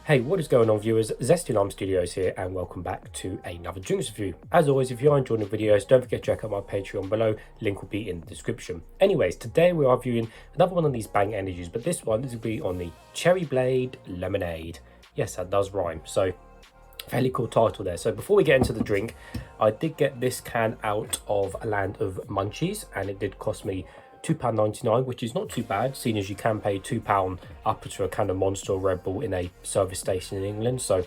Hey, what is going on, viewers? Zesty Lime Studios here, and welcome back to another drinks review. As always, if you are enjoying the videos, don't forget to check out my Patreon below. Link will be in the description. Anyways, today we are viewing another one of these Bang Energies, but this one will be on the Cherry Blade Lemonade. Yes, that does rhyme. So, fairly cool title there. So before we get into the drink, I did get this can out of a Land of Munchies, and it did cost me £2.99, which is not too bad, seeing as you can pay £2 up to a can of Monster or Red Bull in a service station in England. So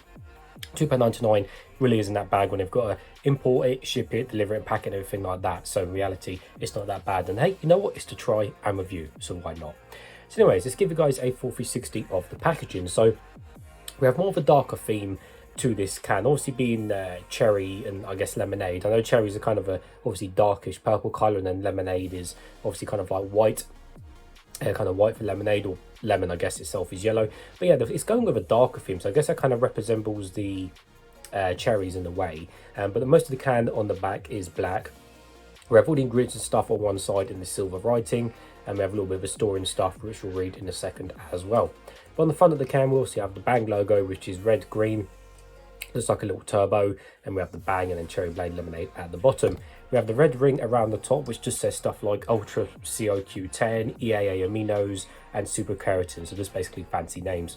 £2.99 really isn't that bad when they've got to import it, ship it, deliver it, pack it, everything like that. So in reality, it's not that bad. And hey, you know what? It's to try and review, so why not? So anyways, let's give you guys a full 360 of the packaging. So we have more of a darker theme to this can, obviously being cherry and I guess lemonade. I know cherries are kind of a obviously darkish purple color, and then lemonade is obviously kind of like white, kind of white for lemonade, or lemon I guess itself is yellow. But yeah, it's going with a darker theme, so I guess that kind of resembles the cherries in a way. But most of the can on the back is black. We have all the ingredients and stuff on one side in the silver writing, and we have a little bit of a story and stuff, which we'll read in a second as well. But on the front of the can, we also have the Bang logo, which is red green. Looks like a little turbo, and we have the Bang and then Cherry Blade Lemonade at the bottom. We have the red ring around the top, which just says stuff like Ultra CoQ10, EAA aminos, and Super Keratin. So just basically fancy names.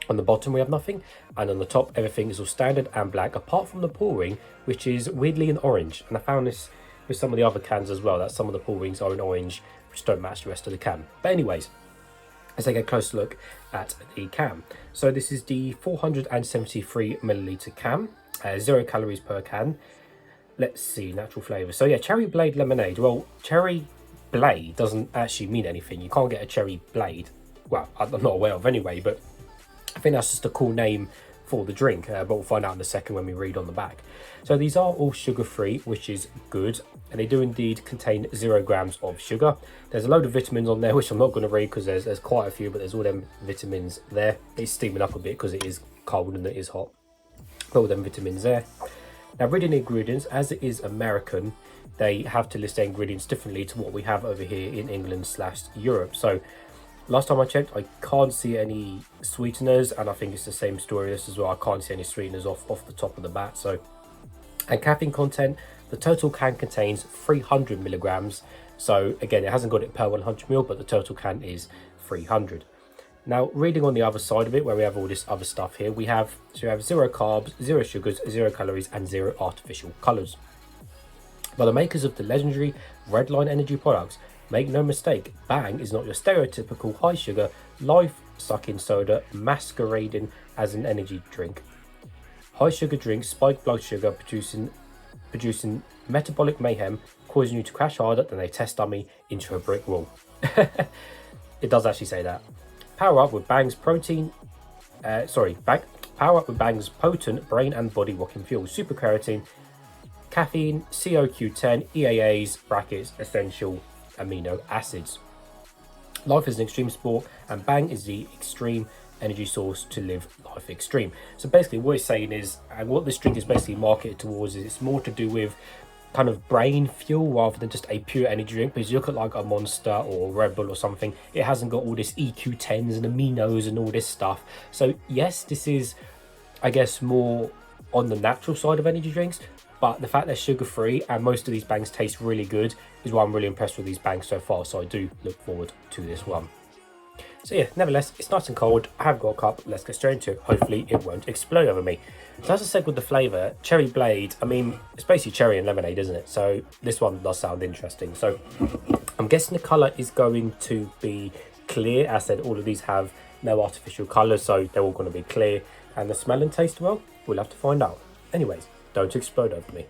On the bottom we have nothing, and on the top everything is all standard and black, apart from the pull ring, which is weirdly in orange. And I found this with some of the other cans as well, that some of the pull rings are in orange, which don't match the rest of the can. But anyways, let's take a close look at the can. So this is the 473 milliliter can, 0 calories per can. Let's see, natural flavour. So yeah, Cherry Blade Lemonade. Well, Cherry Blade doesn't actually mean anything. You can't get a cherry blade. Well, I'm not aware of anyway, but I think that's just a cool name for the drink, but we'll find out in a second when we read on the back. So these are all sugar-free, which is good, and they do indeed contain 0 grams of sugar. There's a load of vitamins on there, which I'm not going to read because there's quite a few, but there's all them vitamins there. It's steaming up a bit because it is cold and it is hot, but all them vitamins there. Now, reading the ingredients, as it is American, they have to list their ingredients differently to what we have over here in England/Europe. So last time I checked, I can't see any sweeteners, and I think it's the same story this as well. I can't see any sweeteners off the top of the bat. So, and caffeine content, the total can contains 300 milligrams. So again, it hasn't got it per 100 ml, but the total can is 300. Now, reading on the other side of it, where we have all this other stuff here, we have 0 carbs, 0 sugars, 0 calories, and 0 artificial colors. By the makers of the legendary Redline energy products, make no mistake, Bang is not your stereotypical high sugar, life-sucking soda masquerading as an energy drink. High sugar drinks spike blood sugar, producing metabolic mayhem, causing you to crash harder than a test dummy into a brick wall. It does actually say that. Power up with Bang's Bang's potent brain and body rocking fuel, super keratin, caffeine, CoQ10, EAAs (brackets essential amino acids). Life is an extreme sport, and Bang is the extreme energy source to live life extreme. So basically what it's saying is, and what this drink is basically marketed towards, is it's more to do with kind of brain fuel rather than just a pure energy drink. Because you look at like a Monster or a Red Bull or something, it hasn't got all this EQ10s and aminos and all this stuff. So yes, this is, I guess, more on the natural side of energy drinks, but the fact they're sugar-free and most of these Bangs taste really good is why I'm really impressed with these Bangs so far. So I do look forward to this one. So yeah, nevertheless, it's nice and cold. I have got a cup. Let's get straight into it. Hopefully it won't explode over me. So as I said with the flavour, Cherry Blade, I mean, it's basically cherry and lemonade, isn't it? So this one does sound interesting. So I'm guessing the colour is going to be clear. As I said, all of these have no artificial colours, so they're all going to be clear. And the smell and taste, well, we'll have to find out. Anyways, don't explode over me.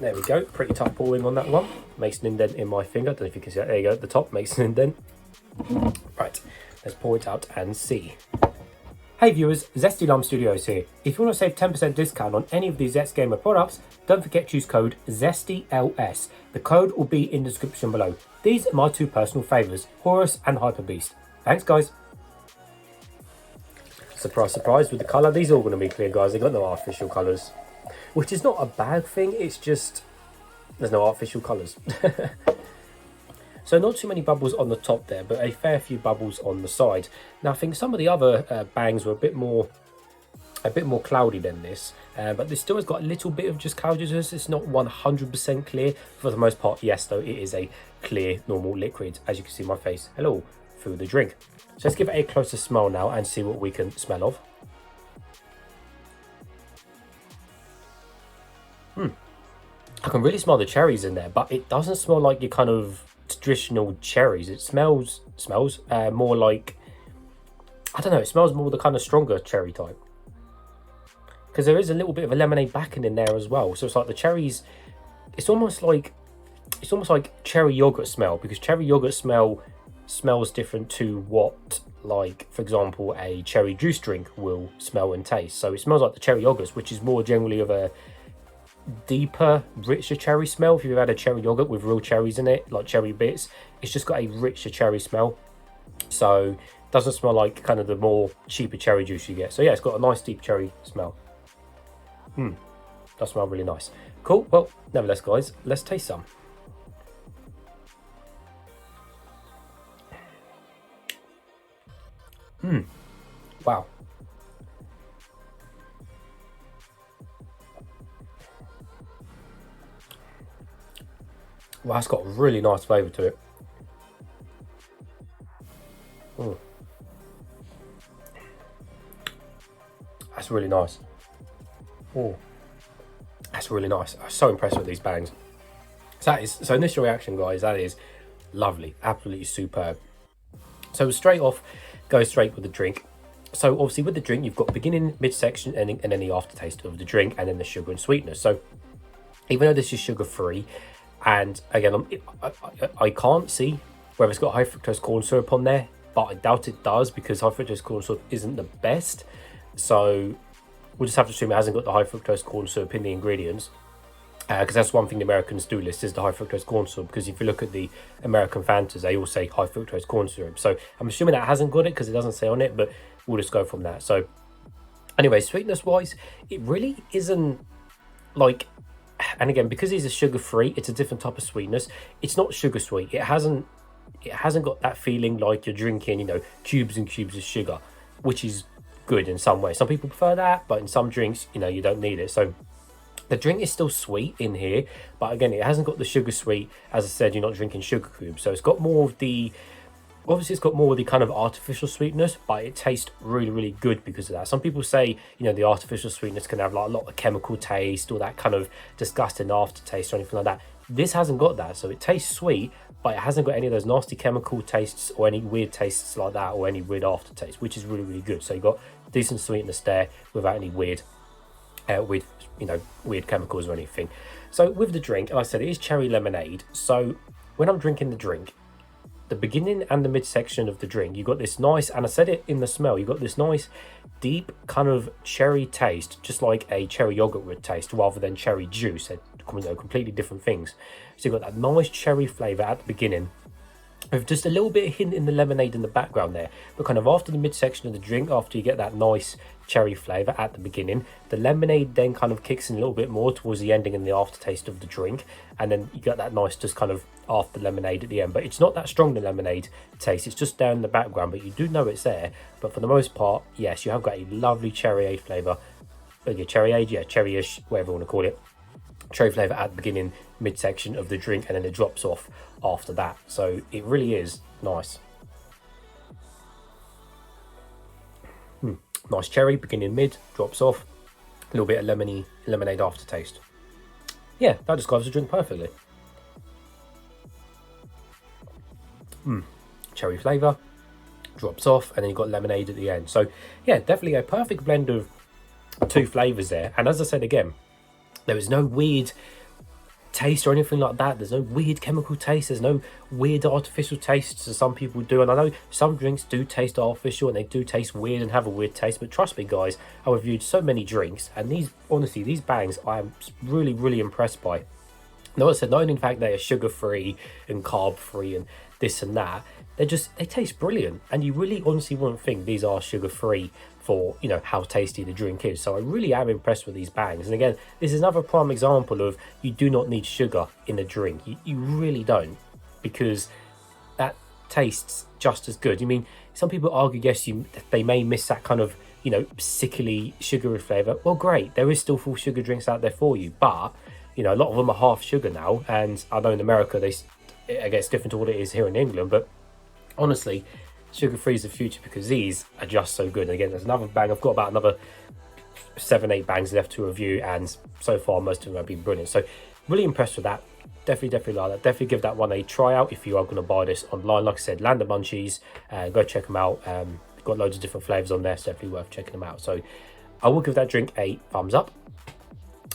There we go, pretty tough pouring on that one. Makes an indent in my finger. I don't know if you can see that. There you go, at the top makes an indent. Right, let's pour it out and see. Hey viewers, Zesty Lime Studios here. If you want to save 10% discount on any of these Zest Gamer products, don't forget to use code ZESTYLS. The code will be in the description below. These are my two personal favourites, Horus and Hyper Beast. Thanks guys. Surprise, surprise with the colour. These are all going to be clear, guys. They've got no artificial colours, which is not a bad thing. It's just there's no artificial colours. So not too many bubbles on the top there, but a fair few bubbles on the side. Now I think some of the other bangs were a bit more cloudy than this, but this still has got a little bit of just cloudiness. It's not 100% clear. For the most part, yes, though, it is a clear, normal liquid, as you can see my face, hello, through the drink. So let's give it a closer smell now and see what we can smell of. I can really smell the cherries in there, but it doesn't smell like your kind of traditional cherries. It smells more like, I don't know, it smells more the kind of stronger cherry type. Because there is a little bit of a lemonade backing in there as well. So it's like the cherries, it's almost like cherry yogurt smell, because cherry yogurt smells different to what, like, for example, a cherry juice drink will smell and taste. So it smells like the cherry yogurts, which is more generally of a deeper, richer cherry smell. If you've had a cherry yogurt with real cherries in it, like cherry bits, it's just got a richer cherry smell. So it doesn't smell like kind of the more cheaper cherry juice you get. So yeah, it's got a nice deep cherry smell. Does smell really nice. Cool. Well, nevertheless, guys, let's taste some. Wow. Wow, it's got a really nice flavour to it. That's really nice. That's really nice. I'm so impressed with these bangs. So initial reaction, guys, that is lovely, absolutely superb. So straight off, go straight with the drink. So obviously with the drink, you've got beginning, midsection, and then the aftertaste of the drink, and then the sugar and sweetness. So even though this is sugar-free, and again, I can't see whether it's got high fructose corn syrup on there, but I doubt it does, because high fructose corn syrup isn't the best. So we'll just have to assume it hasn't got the high fructose corn syrup in the ingredients, because that's one thing the Americans do list, is the high fructose corn syrup, because if you look at the American Fantas, they all say high fructose corn syrup. So I'm assuming that hasn't got it because it doesn't say on it, but we'll just go from that. So anyway, sweetness wise, it really isn't like, and again, because these are sugar free, it's a different type of sweetness. It's not sugar sweet. It hasn't got that feeling like you're drinking, you know, cubes and cubes of sugar, which is good in some way. Some people prefer that, but in some drinks, you know, you don't need it. So the drink is still sweet in here, but again, it hasn't got the sugar sweet. As I said, you're not drinking sugar cubes, so it's got more of the, obviously it's got more of the kind of artificial sweetness, but it tastes really, really good because of that. Some people say, you know, the artificial sweetness can have like a lot of chemical taste or that kind of disgusting aftertaste or anything like that. This hasn't got that, so it tastes sweet, but it hasn't got any of those nasty chemical tastes or any weird tastes like that, or any weird aftertaste, which is really, really good. So you've got decent sweetness there without any weird chemicals or anything. So with the drink, like I said, it is cherry lemonade. So when I'm drinking the drink, the beginning and the midsection of the drink, you got this nice, and I said it in the smell, you got this nice deep kind of cherry taste, just like a cherry yogurt would taste, rather than cherry juice. They're, you know, completely different things. So you've got that nice cherry flavour at the beginning, with just a little bit of hint in the lemonade in the background there. But kind of after the midsection of the drink, after you get that nice cherry flavour at the beginning, the lemonade then kind of kicks in a little bit more towards the ending and the aftertaste of the drink. And then you get that nice just kind of after lemonade at the end. But it's not that strong, the lemonade taste. It's just down in the background, but you do know it's there. But for the most part, yes, you have got a lovely cherry flavour. Cherry-ish, whatever you want to call it. Cherry flavour at the beginning, midsection of the drink, and then it drops off after that. So it really is nice. Nice cherry, beginning, mid, drops off. A little bit of lemonade aftertaste. Yeah, that describes the drink perfectly. Cherry flavour, drops off, and then you've got lemonade at the end. So yeah, definitely a perfect blend of two flavours there. And as I said again, there is no weird taste or anything like that. There's no weird chemical taste. There's no weird artificial tastes as some people do. And I know some drinks do taste artificial and they do taste weird and have a weird taste. But trust me, guys, I reviewed so many drinks, and these, honestly, these bangs I am really, really impressed by. Now, I said, not only in fact they are sugar-free and carb-free and this and that, they taste brilliant. And you really honestly wouldn't think these are sugar-free for, you know, how tasty the drink is. So I really am impressed with these bangs. And again, this is another prime example of you do not need sugar in a drink. You really don't, because tastes just as good. I mean, some people argue, yes, they may miss that kind of, you know, sickly sugary flavour. Well, great, there is still full sugar drinks out there for you, but you know, a lot of them are half sugar now, and I know in America I guess, different to what it is here in England, but honestly, sugar-free is the future because these are just so good. And again, there's another bang. I've got about another 7-8 bangs left to review, and so far most of them have been brilliant. So really impressed with that. Definitely like that. Definitely give that one a try out if you are going to buy this online. Like I said, Land of Munchies, go check them out. Got loads of different flavors on there, so definitely worth checking them out. So I will give that drink a thumbs up.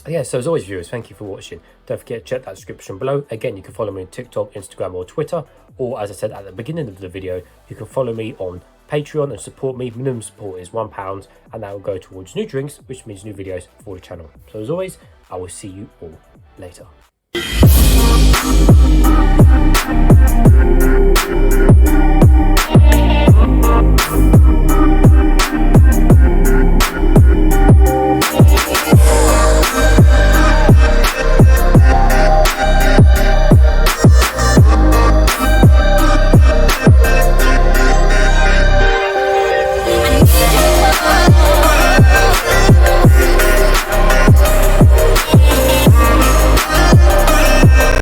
Yeah, so as always, viewers, thank you for watching. Don't forget to check that description below. Again, you can follow me on TikTok, Instagram, or Twitter, or as I said at the beginning of the video, you can follow me on Patreon and support me. Minimum support is £1, and that will go towards new drinks, which means new videos for the channel. So as always, I will see you all later.